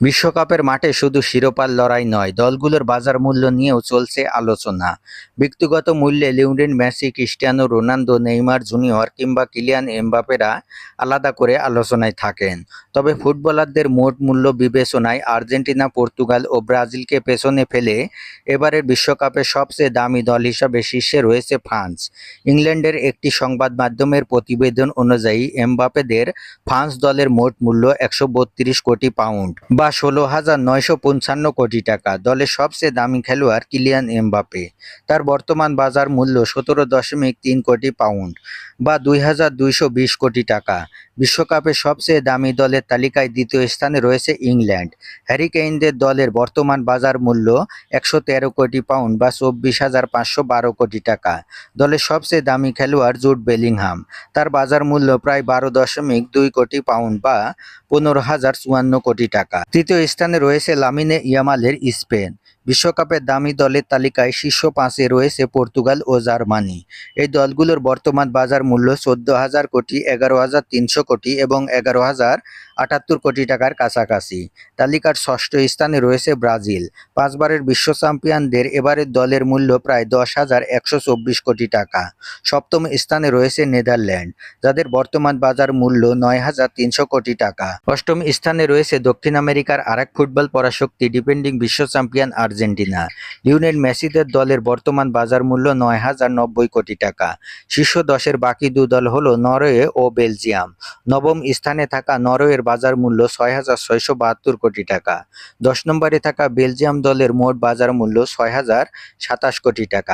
বিশ্বকাপের মাঠে শুধু শিরোপার লড়াই নয়, দলগুলোর বাজার মূল্য নিয়েও চলছে আলোচনা। ব্যক্তিগত মূল্যে Lionel Messi, Cristiano Ronaldo, Neymar junior কিংবা কিলিয়ান এমবাপ্পেরা আলাদা করে আলোচনায় থাকেন। তবে ফুটবলারদের মোট মূল্য বিবেচনায় আর্জেন্টিনা, পর্তুগাল ও ব্রাজিলকে পেছনে ফেলে এবারের বিশ্বকাপের সবচেয়ে দামি দল হিসাবে শীর্ষে রয়েছে ফ্রান্স। ইংল্যান্ডের একটি সংবাদ মাধ্যমের প্রতিবেদন অনুযায়ী এমবাপ্পেদের ফ্রান্স দলের মোট মূল্য ১৩২ কোটি পাউন্ড বা ১৬,৯৫৫ কোটি টাকা। দলের সবচেয়ে দামি খেলোয়াড় কিলিয়ান এমবাপ্পে। তার বর্তমান বাজার মূল্য ১৭.৩ কোটি পাউন্ড বা ২,২২০ কোটি টাকা। বিশ্বকাপের সবচেয়ে দামি দলের তালিকায় দ্বিতীয় স্থানে রয়েছে ইংল্যান্ড। হ্যারি কেইনদের দলের বর্তমান বাজার মূল্য ১১৩ কোটি পাউন্ড বা ২৪,৫১২ কোটি টাকা। দলের সবচেয়ে দামি খেলোয়াড় জুড বেলিংহাম। তার বাজার মূল্য প্রায় ১২.২ কোটি পাউন্ড বা ১৫,০৫৪ কোটি টাকা। তৃতীয় স্থানে রয়েছে লামিনে ইয়ামালের স্পেন। বিশ্বকাপের দামি দলের তালিকায় শীর্ষ ৫-এ রয়েছে পর্তুগাল ও জার্মানি। এই দলগুলোর বর্তমান বাজার মূল্য ১৪,০০০ কোটি, ১১,৩০০ কোটি এবং ১১,০৭৮ কোটি টাকার কাছাকাছি। তালিকার ষষ্ঠ স্থানে রয়েছে ব্রাজিল। ৫ বারের বিশ্ব চ্যাম্পিয়নদের এবারের দলের মূল্য প্রায় ১০,১২৪ কোটি টাকা। সপ্তম স্থানে রয়েছে নেদারল্যান্ড, যাদের বর্তমান বাজার মূল্য ৯,৩০০ কোটি টাকা। অষ্টম স্থানে রয়েছে দক্ষিণ আমেরিকার আরেক ফুটবল পরাশক্তি ডিফেন্ডিং বিশ্ব চ্যাম্পিয়ন আর্জেন্টিনা। লিওনেল মেসিদের দলের বর্তমান বাজার মূল্য ৯,০৯০ কোটি টাকা। শীর্ষ ১০-এর বাকি দু দল হল নরওয়ে ও বেলজিয়াম। নবম স্থানে থাকা নরওয়ের বাজার মূল্য ৬,৬৭২ কোটি টাকা। ১০ নম্বরে থাকা বেলজিয়াম দলের মোট বাজার মূল্য ৬,০২৭ কোটি টাকা।